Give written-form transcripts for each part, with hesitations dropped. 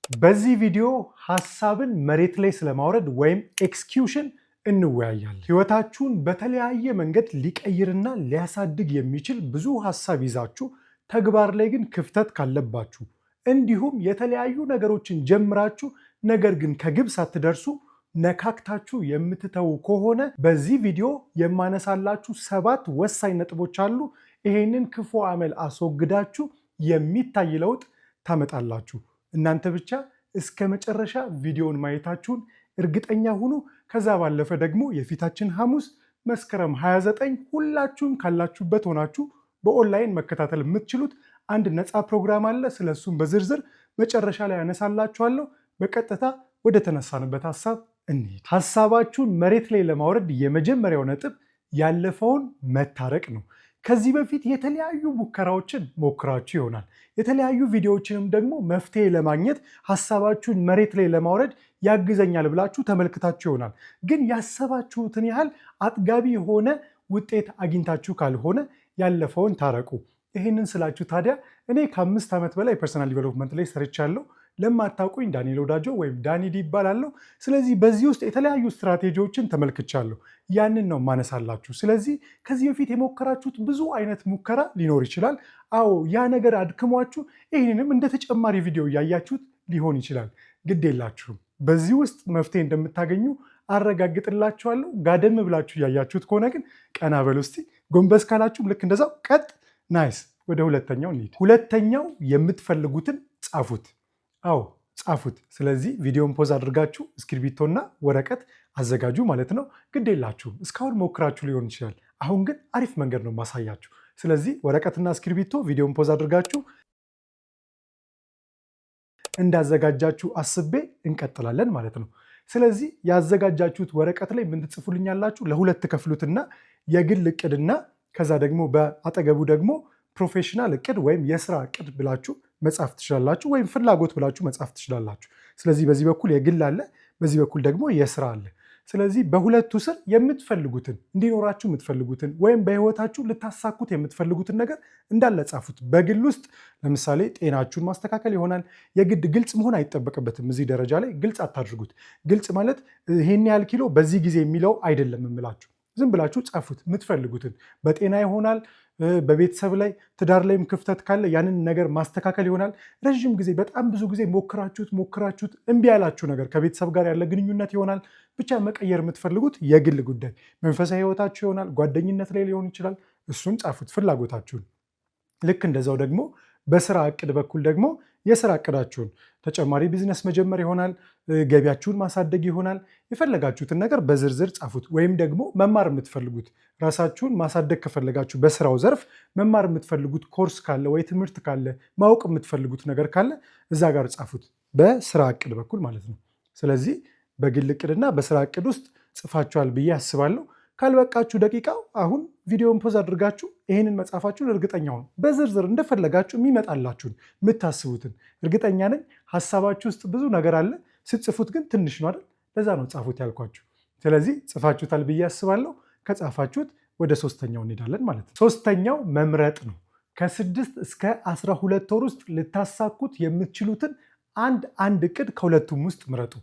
በዚህ ቪዲዮ ሐሳብን መሬት ላይ ስለማውረድ ወይም ኤክስኪዩሽን እንወያያለን። ህይወታችሁን በተለያየ መንገድ ሊቀይርና ሊያሳድግ የሚችል ብዙ ሐሳብ ይዛችሁ ተግባር ላይ ግን ክፍተት ካለባችሁ እንዲሁም የተለያዩ ነገሮችን ጀምራችሁ ነገር ግን ከግብ ሳትደርሱ ነካክታችሁ የምትተው ከሆነ በዚህ ቪዲዮ የማነሳላችሁ 7 ወሳኝ ነጥቦች አሉ። ይሄንን ክፉ አመል አስወግዳችሁ የሚታይ ለውጥ ታመጣላችሁ። እናንተ ብቻ እስከ መጨረሻ ቪዲዮውን ማየታችሁን እርግጠኛ ሁኑ። ከዛ ባለፈ ደግሞ የፊታችን ሐሙስ መስከረም 29 ሁላችሁም ካላችሁበት ሆናችሁ በኦንላይን መከታተል የምትችሉት አንድ ነፃ ፕሮግራም አለ። ስለሱም በዝርዝር መጨረሻ ላይ ያነሳላችኋለሁ። በቀጥታ ወደ ተነሳንበት ሐሳብ እንሂድ። ሐሳባችሁን መሬት ላይ ለማውረድ የመጀመሪያው ነጥብ ያለፈውን መታረቅ ነው። ከዚህ በፊት የተለያዩ ሙከራዎችን ሞክራችሁ ይሆናል። የተለያዩ ቪዲዮዎችንም ደግሞ መፍትሄ ለማግኘት ሐሳባችሁን መሬት ላይ ለማውረድ ያግዘኛል ብላችሁ ተመልክታችሁ ይሆናል። ግን ያሰባችሁትን ያህል አጥጋቢ የሆነ ውጤት አግኝታችሁ ካልሆነ ያለፈውን ታረቁ። ይህንን ስላችሁ ታዲያ እኔ ከ5 ዓመት በላይ ፐርሰናል ዲቨሎፕመንት ላይ ሰርቻለሁ። ለማታውቁኝ ዳንኤል ወዳጆ ወይም ዳኒዲ ይባላለሁ። ስለዚህ በዚህ ውስጥ የተለያዩ ስትራቴጂዎችን ተመልክቻለሁ። ያንን ነው ማነሳላችሁ። ስለዚህ ከዚህ በፊት የሞከራችሁት ብዙ አይነት ሙከራ ሊኖር ይችላል። አዎ ያ ነገር አድክሟችሁ ይህንንም እንደ ተጨማሪ ቪዲዮ እያያችሁት ሊሆን ይችላል። ግድ የላችሁም። በዚህ ውስጥ መፍትሄ እንደምታገኙ አረጋግጥላችኋለሁ። ጋደም ብላችሁ እያያችሁት ከሆነ ግን ቀና በሉ እስቲ። ጎንበስ ካላችሁም ልክ እንደዛው ቀጥ። ናይስ። ወደ ሁለተኛው እንሂድ። ሁለተኛው የምትፈልጉትን ጻፉት። አዎ ጻፉት። ስለዚህ ቪዲዮን ፖዝ አድርጋችሁ እስክሪብቶና ወረቀት አዘጋጁ ማለት ነው። ግድ የላችሁም። እስካሁን ሞክራችሁ ሊሆን ይችላል። አሁን ግን አሪፍ መንገድ ነው ማሳያችሁ። ስለዚህ ወረቀትና እስክሪብቶ ቪዲዮን ፖዝ አድርጋችሁ እንዳዘጋጃችሁ አስቤ እንቀጥላለን ማለት ነው። ስለዚህ ያዘጋጃችሁት ወረቀት ላይ ምን ትጽፉልኛላችሁ? ለሁለት ከፍሉትና የግል እቅድና ከዛ ደግሞ በአጠገቡ ደግሞ ፕሮፌሽናል እቅድ ወይም የስራ እቅድ ብላችሁ መጻፍ ትችላላችሁ፣ ወይም ፍላጎት ብላችሁ መጻፍ ትችላላችሁ። ስለዚህ በዚህ በኩል የግል አለ፣ በዚህ በኩል ደግሞ የስራ አለ። ስለዚህ በሁለቱ ስር የምትፈልጉትን እንዲኖራችሁ የምትፈልጉትን ወይም በህይወታችሁ ልታሳኩት የምትፈልጉትን ነገር እንዳለ ጻፉት። በግል ውስጥ ለምሳሌ ጤናችሁን ማስተካከል ይሆናል። የግድ ግልጽ መሆን አይጠበቅበትም። እዚህ ደረጃ ላይ ግልጽ አታድርጉት። ግልጽ ማለት ይሄን ያህል ኪሎ በዚህ ጊዜ የሚለው አይደለም የምላችሁ። ዝም ብላችሁ ጻፉት የምትፈልጉትን። በጤና ይሆናል፣ በቤተሰብ ላይ ትዳር ላይም ክፍተት ካለ ያንን ነገር ማስተካከል ይሆናል። ረዥም ጊዜ በጣም ብዙ ጊዜ ሞክራችሁት እምቢ ያላችሁ ነገር ከቤተሰብ ጋር ያለ ግንኙነት ይሆናል። ብቻ መቀየር የምትፈልጉት የግል ጉዳይ መንፈሳዊ ህይወታችሁ ይሆናል፣ ጓደኝነት ላይ ሊሆን ይችላል። እሱን ጻፉት ፍላጎታችሁን። ልክ እንደዛው ደግሞ በስራ እቅድ በኩል ደግሞ የስራ እቅዳችሁን ተጨማሪ ቢዝነስ መጀመር ይሆናል፣ ገቢያችሁን ማሳደግ ይሆናል። የፈለጋችሁትን ነገር በዝርዝር ጻፉት። ወይም ደግሞ መማር የምትፈልጉት ራሳችሁን ማሳደግ ከፈለጋችሁ በስራው ዘርፍ መማር የምትፈልጉት ኮርስ ካለ ወይ ትምህርት ካለ ማወቅ የምትፈልጉት ነገር ካለ እዛ ጋር ጻፉት፣ በስራ እቅድ በኩል ማለት ነው። ስለዚህ በግል እቅድና በስራ እቅድ ውስጥ ጽፋችኋል ብዬ አስባለሁ። ካልበቃችሁ ደቂቃው አሁን ቪዲዮን ፖዝ አድርጋችሁ ይህንን መጻፋችሁን እርግጠኛ ሁኑ። በዝርዝር እንደፈለጋችሁ የሚመጣላችሁን የምታስቡትን እርግጠኛ ነኝ። ሀሳባችሁ ውስጥ ብዙ ነገር አለ፣ ስትጽፉት ግን ትንሽ ነው አይደል? ለዛ ነው ጻፉት ያልኳችሁ። ስለዚህ ጽፋችሁታል ብዬ አስባለሁ። ከጻፋችሁት ወደ ሶስተኛው እንሄዳለን ማለት ነው። ሶስተኛው መምረጥ ነው። ከ6 እስከ 12 ወር ውስጥ ልታሳኩት የምትችሉትን አንድ እቅድ ከሁለቱም ውስጥ ምረጡ።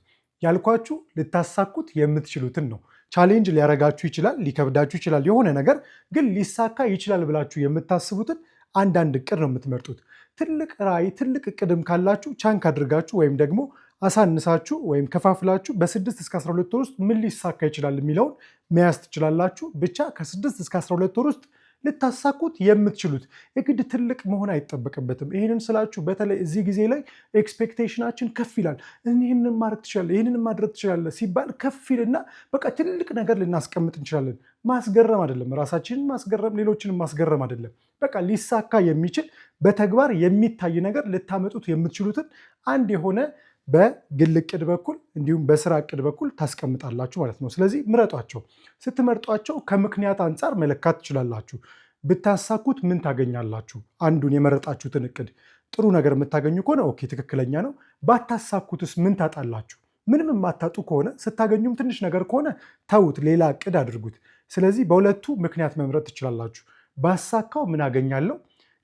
ያልኳችሁ ልታሳኩት የምትችሉትን ነው። ቻሌንጅ ሊያረጋችሁ ይችላል፣ ሊከብዳችሁ ይችላል። የሆነ ነገር ግን ሊሳካ ይችላል ብላችሁ የምታስቡትን አንድ እቅድ ነው የምትመርጡት። ትልቅ ራዕይ፣ ትልቅ እቅድም ካላችሁ ቻንክ አድርጋችሁ ወይም ደግሞ አሳንሳችሁ ወይም ከፋፍላችሁ በ6 እስከ 12 ወር ውስጥ ምን ሊሳካ ይችላል የሚለውን መያዝ ትችላላችሁ። ብቻ ከ6 እስከ 12 ወር ውስጥ ልታሳኩት የምትችሉት የግድ ትልቅ መሆን አይጠበቅበትም። ይህንን ስላችሁ በተለይ እዚህ ጊዜ ላይ ኤክስፔክቴሽናችን ከፍ ይላል። ይህንን ማድረግ ትችላለህ፣ ይህንን ማድረግ ትችላለህ ሲባል ከፍ ይልና በቃ ትልቅ ነገር ልናስቀምጥ እንችላለን። ማስገረም አይደለም፣ ራሳችንን ማስገረም፣ ሌሎችንም ማስገረም አይደለም። በቃ ሊሳካ የሚችል በተግባር የሚታይ ነገር ልታመጡት የምትችሉትን አንድ የሆነ በግል እቅድ በኩል እንዲሁም በስራ እቅድ በኩል ታስቀምጣላችሁ ማለት ነው። ስለዚህ ምረጧቸው። ስትመርጧቸው ከምክንያት አንጻር መለካት ትችላላችሁ። ብታሳኩት ምን ታገኛላችሁ? አንዱን የመረጣችሁትን እቅድ ጥሩ ነገር የምታገኙ ከሆነ ኦኬ ትክክለኛ ነው። ባታሳኩትስ ምን ታጣላችሁ? ምንም የማታጡ ከሆነ ስታገኙም ትንሽ ነገር ከሆነ ተዉት፣ ሌላ እቅድ አድርጉት። ስለዚህ በሁለቱ ምክንያት መምረጥ ትችላላችሁ። ባሳካው ምን አገኛለሁ?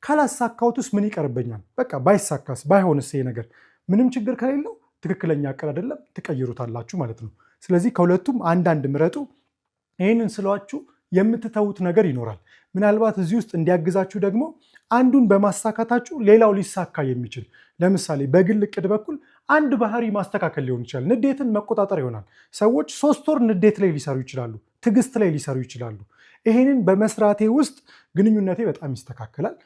ካላሳካውትስ ምን ይቀርበኛል? በቃ ባይሳካስ ባይሆንስ ይሄ ነገር ምንም ችግር ከሌለው ትክክለኛ እቅድ አይደለም፣ ትቀይሩታላችሁ ማለት ነው። ስለዚህ ከሁለቱም አንዳንድ ምረጡ። ይህንን ስሏችሁ የምትተዉት ነገር ይኖራል። ምናልባት እዚህ ውስጥ እንዲያግዛችሁ ደግሞ አንዱን በማሳካታችሁ ሌላው ሊሳካ የሚችል ለምሳሌ በግል እቅድ በኩል አንድ ባህሪ ማስተካከል ሊሆን ይችላል። ንዴትን መቆጣጠር ይሆናል። ሰዎች 3 ወር ንዴት ላይ ሊሰሩ ይችላሉ፣ ትዕግስት ላይ ሊሰሩ ይችላሉ። ይሄንን በመስራቴ ውስጥ ግንኙነቴ በጣም ይስተካከላል፣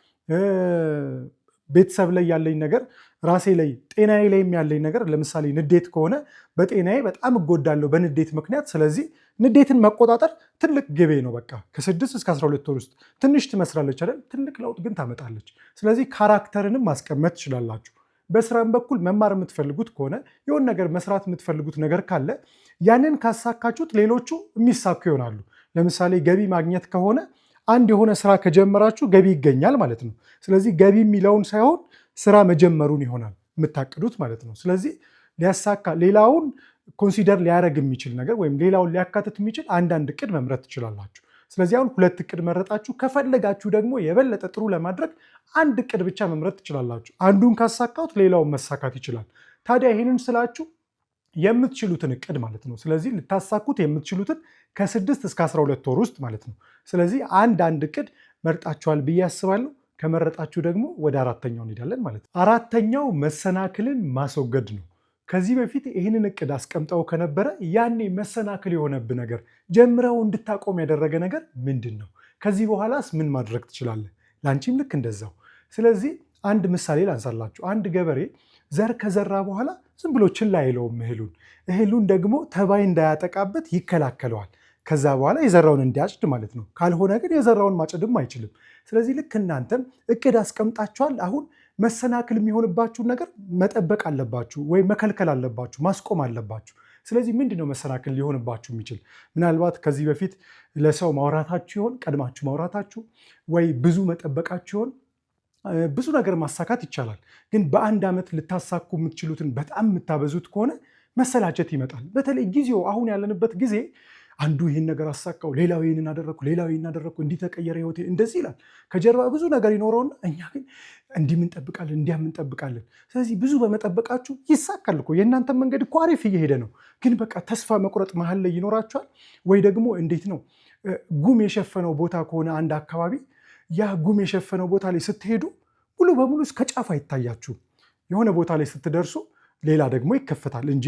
ቤተሰብ ላይ ያለኝ ነገር፣ ራሴ ላይ ጤናዬ ላይም ያለኝ ነገር፣ ለምሳሌ ንዴት ከሆነ በጤናዬ በጣም እጎዳለሁ በንዴት ምክንያት። ስለዚህ ንዴትን መቆጣጠር ትልቅ ግቤ ነው። በቃ ከ6 እስከ 12 ወር ውስጥ ትንሽ ትመስላለች አይደል? ትልቅ ለውጥ ግን ታመጣለች። ስለዚህ ካራክተርንም ማስቀመጥ ትችላላችሁ። በስራም በኩል መማር የምትፈልጉት ከሆነ የሆነ ነገር መስራት የምትፈልጉት ነገር ካለ ያንን ካሳካችሁት ሌሎቹ የሚሳኩ ይሆናሉ። ለምሳሌ ገቢ ማግኘት ከሆነ አንድ የሆነ ስራ ከጀመራችሁ ገቢ ይገኛል ማለት ነው። ስለዚህ ገቢ የሚለውን ሳይሆን ስራ መጀመሩን ይሆናል የምታቅዱት ማለት ነው። ስለዚህ ሊያሳካ ሌላውን ኮንሲደር ሊያደርግ የሚችል ነገር ወይም ሌላውን ሊያካትት የሚችል አንዳንድ እቅድ መምረጥ ትችላላችሁ። ስለዚህ አሁን 2 እቅድ መረጣችሁ። ከፈለጋችሁ ደግሞ የበለጠ ጥሩ ለማድረግ አንድ እቅድ ብቻ መምረጥ ትችላላችሁ። አንዱን ካሳካሁት ሌላውን መሳካት ይችላል። ታዲያ ይህንን ስላችሁ የምትችሉትን እቅድ ማለት ነው። ስለዚህ ልታሳኩት የምትችሉትን ከ6 እስከ 12 ወር ውስጥ ማለት ነው። ስለዚህ አንድ እቅድ መርጣችኋል ብዬ አስባለሁ። ከመረጣችሁ ደግሞ ወደ 4ኛው እንሄዳለን ማለት ነው። 4ኛው መሰናክልን ማስወገድ ነው። ከዚህ በፊት ይህንን እቅድ አስቀምጠው ከነበረ ያኔ መሰናክል የሆነብህ ነገር ጀምረው እንድታቆም ያደረገ ነገር ምንድን ነው? ከዚህ በኋላስ ምን ማድረግ ትችላለህ? ለአንቺም ልክ እንደዛው። ስለዚህ አንድ ምሳሌ ላንሳላችሁ። አንድ ገበሬ ዘር ከዘራ በኋላ ዝም ብሎ ችላ አይለውም እህሉን ደግሞ ተባይ እንዳያጠቃበት ይከላከለዋል። ከዛ በኋላ የዘራውን እንዲያጭድ ማለት ነው። ካልሆነ ግን የዘራውን ማጨድም አይችልም። ስለዚህ ልክ እናንተም እቅድ አስቀምጣችኋል። አሁን መሰናክል የሚሆንባችሁን ነገር መጠበቅ አለባችሁ፣ ወይ መከልከል አለባችሁ፣ ማስቆም አለባችሁ። ስለዚህ ምንድነው መሰናክል ሊሆንባችሁ የሚችል? ምናልባት ከዚህ በፊት ለሰው ማውራታችሁ ይሆን፣ ቀድማችሁ ማውራታችሁ፣ ወይ ብዙ መጠበቃችሁ ይሆን። ብዙ ነገር ማሳካት ይቻላል፣ ግን በአንድ ዓመት ልታሳኩ የምትችሉትን በጣም የምታበዙት ከሆነ መሰላቸት ይመጣል። በተለይ ጊዜው አሁን ያለንበት ጊዜ አንዱ ይህን ነገር አሳካው፣ ሌላው ይህንን አደረግኩ፣ ሌላው ይህን አደረግኩ፣ እንዲህ ተቀየረ ህይወቴ እንደዚህ ይላል። ከጀርባ ብዙ ነገር ይኖረውና እኛ ግን እንዲህ እንጠብቃለን፣ እንዲያ እንጠብቃለን። ስለዚህ ብዙ በመጠበቃችሁ ይሳካል እኮ የእናንተ መንገድ እኮ አሪፍ እየሄደ ነው። ግን በቃ ተስፋ መቁረጥ መሀል ላይ ይኖራችኋል። ወይ ደግሞ እንዴት ነው ጉም የሸፈነው ቦታ ከሆነ አንድ አካባቢ ያ ጉም የሸፈነው ቦታ ላይ ስትሄዱ ሙሉ በሙሉ እስከ ጫፍ አይታያችሁም። የሆነ ቦታ ላይ ስትደርሱ ሌላ ደግሞ ይከፈታል እንጂ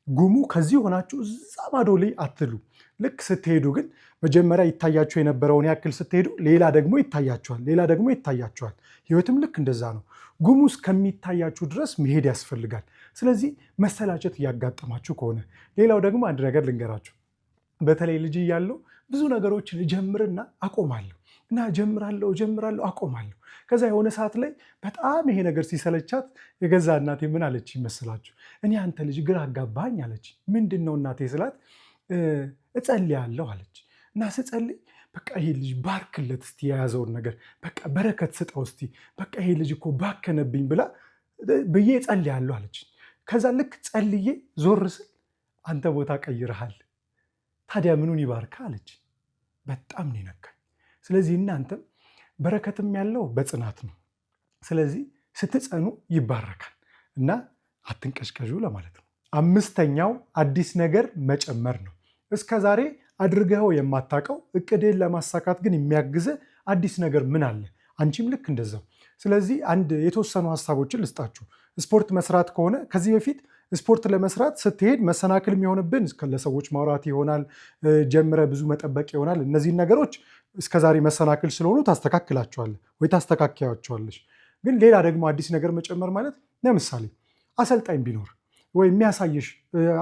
ጉሙ ከዚህ ሆናችሁ እዛ ማዶ ላይ አትሉ። ልክ ስትሄዱ ግን መጀመሪያ ይታያችሁ የነበረውን ያክል ስትሄዱ ሌላ ደግሞ ይታያችኋል፣ ሌላ ደግሞ ይታያችኋል። ህይወትም ልክ እንደዛ ነው። ጉሙ እስከሚታያችሁ ድረስ መሄድ ያስፈልጋል። ስለዚህ መሰላቸት እያጋጠማችሁ ከሆነ ሌላው ደግሞ አንድ ነገር ልንገራችሁ። በተለይ ልጅ እያለሁ ብዙ ነገሮችን እጀምርና አቆማለሁ እና እጀምራለሁ አቆማለሁ። ከዛ የሆነ ሰዓት ላይ በጣም ይሄ ነገር ሲሰለቻት የገዛ እናቴ ምን አለች ይመስላችሁ? እኔ አንተ ልጅ ግራ አጋባኝ አለች። ምንድን ነው እናቴ ስላት እጸልያለሁ አለች። እና ስጸልይ በቃ ይሄ ልጅ ባርክለት እስቲ የያዘውን ነገር በቃ በረከት ስጠው እስቲ በቃ ይሄ ልጅ እኮ ባከነብኝ ብዬ እጸልያለሁ አለች። ከዛ ልክ ጸልዬ ዞር ስል አንተ ቦታ ቀይረሃል፣ ታዲያ ምኑን ይባርካ አለች። በጣም ነው የነካኝ። ስለዚህ እናንተም በረከትም ያለው በጽናት ነው። ስለዚህ ስትጸኑ ይባረካል እና አትንቀሽቀዡ ለማለት ነው። 5ኛው አዲስ ነገር መጨመር ነው። እስከ ዛሬ አድርገኸው የማታውቀው እቅድህን ለማሳካት ግን የሚያግዘ አዲስ ነገር ምን አለ? አንቺም ልክ እንደዛው። ስለዚህ የተወሰኑ ሀሳቦችን ልስጣችሁ። ስፖርት መስራት ከሆነ ከዚህ በፊት ስፖርት ለመስራት ስትሄድ መሰናክል የሚሆንብን ለሰዎች ማውራት ይሆናል፣ ጀምረ ብዙ መጠበቅ ይሆናል። እነዚህን ነገሮች እስከዛሬ መሰናክል ስለሆኑ ታስተካክላቸዋለህ ወይ ታስተካክያቸዋለሽ። ግን ሌላ ደግሞ አዲስ ነገር መጨመር ማለት ለምሳሌ አሰልጣኝ ቢኖር ወይ የሚያሳይሽ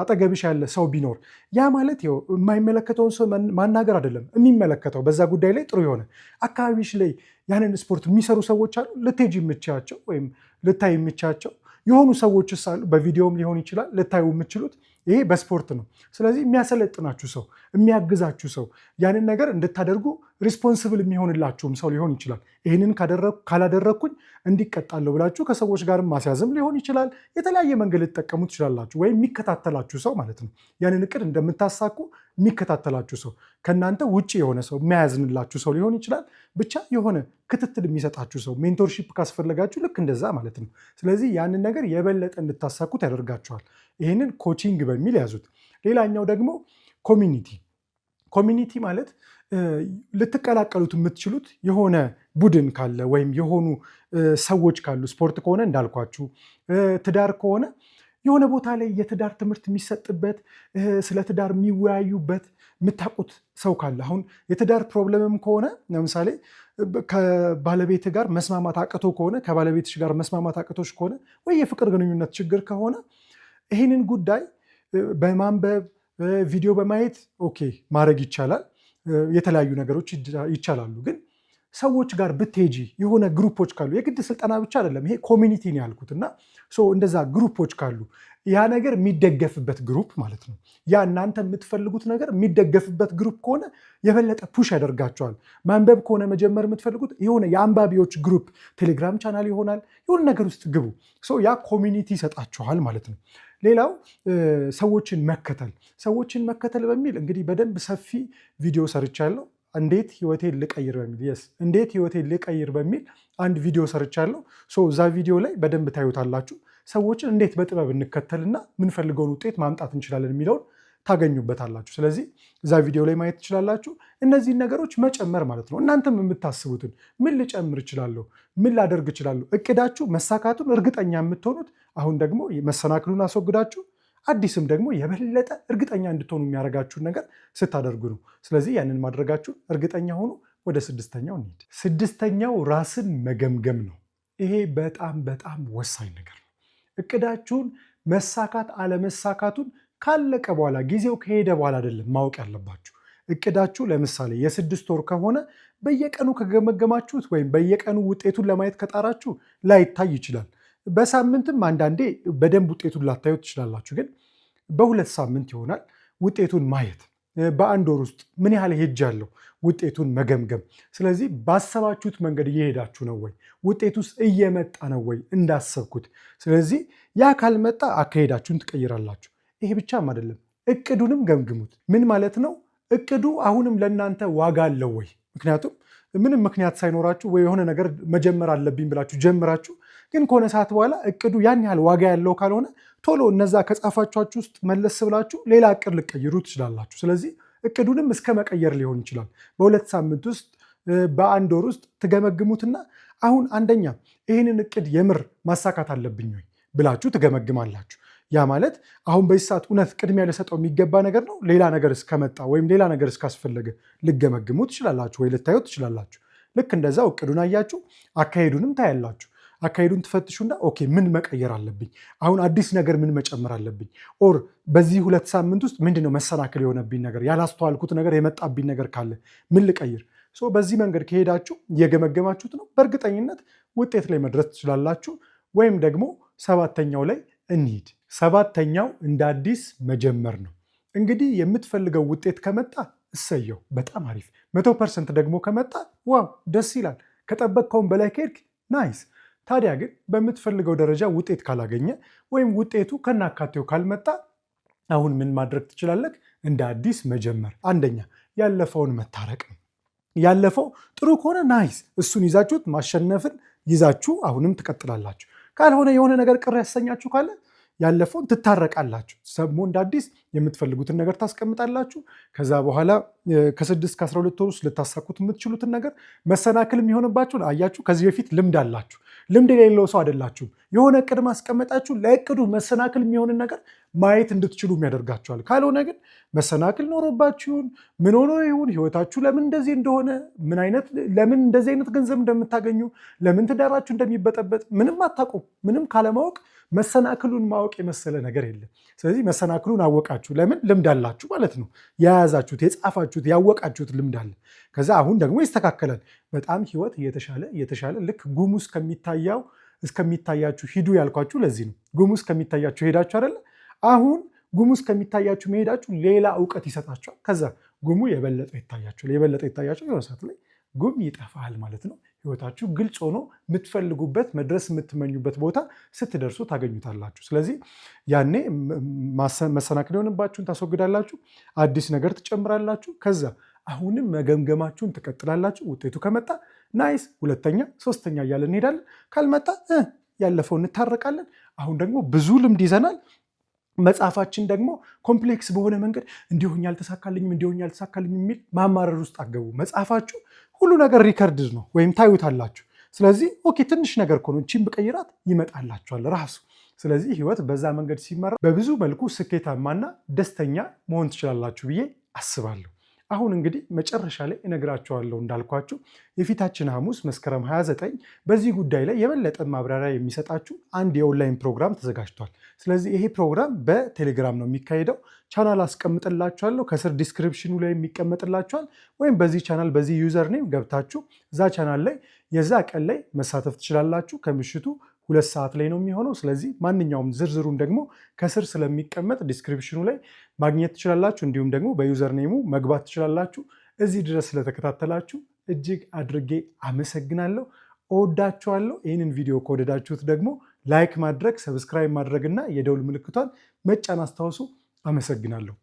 አጠገብሽ ያለ ሰው ቢኖር ያ ማለት የማይመለከተውን ሰው ማናገር አይደለም፣ የሚመለከተው በዛ ጉዳይ ላይ ጥሩ የሆነ አካባቢሽ ላይ ያንን ስፖርት የሚሰሩ ሰዎች አሉ፣ ልትሄጂ የምቻቸው ወይም ልታይ የምቻቸው የሆኑ ሰዎች አሉ። በቪዲዮም ሊሆን ይችላል ልታዩ የምችሉት ይሄ በስፖርት ነው። ስለዚህ የሚያሰለጥናችሁ ሰው፣ የሚያግዛችሁ ሰው፣ ያንን ነገር እንድታደርጉ ሪስፖንስብል የሚሆንላችሁም ሰው ሊሆን ይችላል። ይህንን ካላደረግኩኝ እንዲቀጣለሁ ብላችሁ ከሰዎች ጋርም ማስያዝም ሊሆን ይችላል። የተለያየ መንገድ ልትጠቀሙ ትችላላችሁ። ወይም የሚከታተላችሁ ሰው ማለት ነው። ያንን እቅድ እንደምታሳኩ የሚከታተላችሁ ሰው፣ ከእናንተ ውጭ የሆነ ሰው፣ የሚያያዝንላችሁ ሰው ሊሆን ይችላል። ብቻ የሆነ ክትትል የሚሰጣችሁ ሰው፣ ሜንቶርሺፕ ካስፈለጋችሁ ልክ እንደዛ ማለት ነው። ስለዚህ ያንን ነገር የበለጠ እንድታሳኩት ያደርጋችኋል። ይህንን ኮቺንግ በሚል ያዙት። ሌላኛው ደግሞ ኮሚኒቲ ማለት ልትቀላቀሉት የምትችሉት የሆነ ቡድን ካለ ወይም የሆኑ ሰዎች ካሉ፣ ስፖርት ከሆነ እንዳልኳችሁ፣ ትዳር ከሆነ የሆነ ቦታ ላይ የትዳር ትምህርት የሚሰጥበት፣ ስለ ትዳር የሚወያዩበት የምታውቁት ሰው ካለ፣ አሁን የትዳር ፕሮብለምም ከሆነ ለምሳሌ ከባለቤት ጋር መስማማት አቅቶ ከሆነ፣ ከባለቤትሽ ጋር መስማማት አቅቶች ከሆነ፣ ወይ የፍቅር ግንኙነት ችግር ከሆነ ይህንን ጉዳይ በማንበብ ቪዲዮ በማየት ኦኬ ማድረግ ይቻላል። የተለያዩ ነገሮች ይቻላሉ። ግን ሰዎች ጋር ብትሄጂ የሆነ ግሩፖች ካሉ፣ የግድ ስልጠና ብቻ አይደለም፣ ይሄ ኮሚኒቲ ነው ያልኩት እና እንደዛ ግሩፖች ካሉ ያ ነገር የሚደገፍበት ግሩፕ ማለት ነው። ያ እናንተ የምትፈልጉት ነገር የሚደገፍበት ግሩፕ ከሆነ የበለጠ ፑሽ ያደርጋቸዋል። ማንበብ ከሆነ መጀመር የምትፈልጉት የሆነ የአንባቢዎች ግሩፕ ቴሌግራም ቻናል ይሆናል፣ የሆነ ነገር ውስጥ ግቡ። ያ ኮሚኒቲ ይሰጣችኋል ማለት ነው። ሌላው ሰዎችን መከተል በሚል እንግዲህ በደንብ ሰፊ ቪዲዮ ሰርቻለሁ። እንዴት ህይወቴን ልቀይር በሚል አንድ ቪዲዮ ሰርቻለሁ። እዛ ቪዲዮ ላይ በደንብ ታዩታላችሁ። ሰዎችን እንዴት በጥበብ እንከተልና ምንፈልገውን ውጤት ማምጣት እንችላለን የሚለውን ታገኙበታላችሁ። ስለዚህ እዛ ቪዲዮ ላይ ማየት ትችላላችሁ። እነዚህን ነገሮች መጨመር ማለት ነው። እናንተም የምታስቡትን ምን ልጨምር እችላለሁ፣ ምን ላደርግ እችላለሁ፣ እቅዳችሁ መሳካቱን እርግጠኛ የምትሆኑት አሁን ደግሞ መሰናክሉን አስወግዳችሁ አዲስም ደግሞ የበለጠ እርግጠኛ እንድትሆኑ የሚያደርጋችሁን ነገር ስታደርጉ ነው። ስለዚህ ያንን ማድረጋችሁን እርግጠኛ ሆኑ። ወደ ስድስተኛው እንሂድ። ስድስተኛው ራስን መገምገም ነው። ይሄ በጣም በጣም ወሳኝ ነገር ነው። እቅዳችሁን መሳካት አለመሳካቱን ካለቀ በኋላ፣ ጊዜው ከሄደ በኋላ አይደለም ማወቅ ያለባችሁ። እቅዳችሁ ለምሳሌ የ6 ወር ከሆነ በየቀኑ ከገመገማችሁት ወይም በየቀኑ ውጤቱን ለማየት ከጣራችሁ ላይታይ ይችላል። በሳምንትም አንዳንዴ በደንብ ውጤቱን ላታዩት ትችላላችሁ። ግን በ2 ሳምንት ይሆናል ውጤቱን ማየት። በ1 ወር ውስጥ ምን ያህል ሄጃለሁ ውጤቱን መገምገም። ስለዚህ ባሰባችሁት መንገድ እየሄዳችሁ ነው ወይ? ውጤት ውስጥ እየመጣ ነው ወይ እንዳሰብኩት? ስለዚህ ያ ካልመጣ አካሄዳችሁን ትቀይራላችሁ። ይሄ ብቻም አይደለም፣ እቅዱንም ገምግሙት። ምን ማለት ነው? እቅዱ አሁንም ለእናንተ ዋጋ አለው ወይ? ምክንያቱም ምንም ምክንያት ሳይኖራችሁ ወይ የሆነ ነገር መጀመር አለብኝ ብላችሁ ጀምራችሁ ግን ከሆነ ሰዓት በኋላ እቅዱ ያን ያህል ዋጋ ያለው ካልሆነ ቶሎ እነዛ ከጻፋችኋችሁ ውስጥ መለስ ብላችሁ ሌላ እቅድ ልቀይሩ ትችላላችሁ። ስለዚህ እቅዱንም እስከ መቀየር ሊሆን ይችላል። በ2 ሳምንት ውስጥ በ1 ወር ውስጥ ትገመግሙትና አሁን አንደኛ ይህንን እቅድ የምር ማሳካት አለብኝ ወይ ብላችሁ ትገመግማላችሁ። ያ ማለት አሁን በዚህ ሰዓት እውነት ቅድሚያ ልሰጠው የሚገባ ነገር ነው፣ ሌላ ነገር እስከመጣ ወይም ሌላ ነገር እስካስፈለገ ልገመግሙ ትችላላችሁ ወይ ልታዩ ትችላላችሁ። ልክ እንደዛው እቅዱን አያችሁ፣ አካሄዱንም ታያላችሁ። አካሄዱን ትፈትሹና ኦኬ ምን መቀየር አለብኝ፣ አሁን አዲስ ነገር ምን መጨመር አለብኝ፣ ኦር በዚህ 2 ሳምንት ውስጥ ምንድነው መሰናክል የሆነብኝ ነገር፣ ያላስተዋልኩት ነገር የመጣብኝ ነገር ካለ ምን ልቀይር። በዚህ መንገድ ከሄዳችሁ እየገመገማችሁት ነው፣ በእርግጠኝነት ውጤት ላይ መድረስ ትችላላችሁ። ወይም ደግሞ 7ኛው ላይ እንሂድ። 7ኛው እንደ አዲስ መጀመር ነው። እንግዲህ የምትፈልገው ውጤት ከመጣ እሰየው፣ በጣም አሪፍ። 100% ደግሞ ከመጣ ዋው ደስ ይላል። ከጠበቅከውን በላይ ከሄድክ ናይስ። ታዲያ ግን በምትፈልገው ደረጃ ውጤት ካላገኘ ወይም ውጤቱ ከናካቴው ካልመጣ አሁን ምን ማድረግ ትችላለህ? እንደ አዲስ መጀመር። አንደኛ ያለፈውን መታረቅ ነው። ያለፈው ጥሩ ከሆነ ናይስ፣ እሱን ይዛችሁት ማሸነፍን ይዛችሁ አሁንም ትቀጥላላችሁ። ካልሆነ የሆነ ነገር ቅር ያሰኛችሁ ካለ ያለፈውን ትታረቃላችሁ። ሰሞ እንደ አዲስ የምትፈልጉትን ነገር ታስቀምጣላችሁ። ከዛ በኋላ ከ6 እስከ 12 ወር ውስጥ ልታሳኩት የምትችሉትን ነገር መሰናክል የሚሆንባችሁን አያችሁ። ከዚህ በፊት ልምድ አላችሁ። ልምድ የሌለው ሰው አይደላችሁም። የሆነ እቅድ ማስቀመጣችሁ ለእቅዱ መሰናክል የሚሆንን ነገር ማየት እንድትችሉ ያደርጋችኋል። ካልሆነ ግን መሰናክል ኖሮባችሁን ምን ሆኖ ይሁን ህይወታችሁ ለምን እንደዚህ እንደሆነ ለምን እንደዚህ አይነት ገንዘብ እንደምታገኙ ለምን ትዳራችሁ እንደሚበጠበጥ ምንም አታውቁም። ምንም ካለማወቅ መሰናክሉን ማወቅ የመሰለ ነገር የለም። ስለዚህ መሰናክሉን አወቃችሁ። ለምን? ልምድ አላችሁ ማለት ነው። የያዛችሁት፣ የጻፋችሁት፣ ያወቃችሁት ልምድ አለ። ከዛ አሁን ደግሞ ይስተካከላል። በጣም ህይወት እየተሻለ ልክ ጉሙ እስከሚታያችሁ ሂዱ ያልኳችሁ ለዚህ ነው። ጉሙ እስከሚታያችሁ ሄዳችሁ አይደለ? አሁን ጉሙ እስከሚታያችሁ መሄዳችሁ ሌላ እውቀት ይሰጣችኋል። ከዛ ጉሙ የበለጠ ይታያችኋል። የሆነ ሰዓት ላይ ጉም ይጠፋል ማለት ነው። ህይወታችሁ ግልጽ ሆኖ የምትፈልጉበት መድረስ የምትመኙበት ቦታ ስትደርሱ ታገኙታላችሁ። ስለዚህ ያኔ መሰናክል የሆንባችሁን ታስወግዳላችሁ፣ አዲስ ነገር ትጨምራላችሁ። ከዛ አሁንም መገምገማችሁን ትቀጥላላችሁ። ውጤቱ ከመጣ ናይስ፣ ሁለተኛ ሶስተኛ እያለ እንሄዳለን። ካልመጣ ያለፈው እንታረቃለን። አሁን ደግሞ ብዙ ልምድ ይዘናል። መጽሐፋችን ደግሞ ኮምፕሌክስ በሆነ መንገድ እንዲሆኝ አልተሳካልኝም የሚል ማማረር ውስጥ አገቡ። መጽሐፋችሁ ሁሉ ነገር ሪከርድ ነው ወይም ታዩታላችሁ። ስለዚህ ኦኬ ትንሽ ነገር ከሆነ እቺን ብቀይራት ይመጣላችኋል ራሱ። ስለዚህ ህይወት በዛ መንገድ ሲመራ በብዙ መልኩ ስኬታማና ደስተኛ መሆን ትችላላችሁ ብዬ አስባለሁ። አሁን እንግዲህ መጨረሻ ላይ እነግራችኋለሁ እንዳልኳችሁ የፊታችን ሐሙስ መስከረም 29 በዚህ ጉዳይ ላይ የበለጠ ማብራሪያ የሚሰጣችሁ አንድ የኦንላይን ፕሮግራም ተዘጋጅቷል። ስለዚህ ይሄ ፕሮግራም በቴሌግራም ነው የሚካሄደው። ቻናል አስቀምጥላችኋለሁ፣ ከስር ዲስክሪፕሽኑ ላይ የሚቀመጥላችኋል። ወይም በዚህ ቻናል በዚህ ዩዘር ኔም ገብታችሁ እዛ ቻናል ላይ የዛ ቀን ላይ መሳተፍ ትችላላችሁ። ከምሽቱ 2 ሰዓት ላይ ነው የሚሆነው። ስለዚህ ማንኛውም ዝርዝሩን ደግሞ ከስር ስለሚቀመጥ ዲስክሪፕሽኑ ላይ ማግኘት ትችላላችሁ። እንዲሁም ደግሞ በዩዘር ኔሙ መግባት ትችላላችሁ። እዚህ ድረስ ስለተከታተላችሁ እጅግ አድርጌ አመሰግናለሁ። እወዳችኋለሁ። ይህንን ቪዲዮ ከወደዳችሁት ደግሞ ላይክ ማድረግ፣ ሰብስክራይብ ማድረግ እና የደውል ምልክቷን መጫን አስታውሱ። አመሰግናለሁ።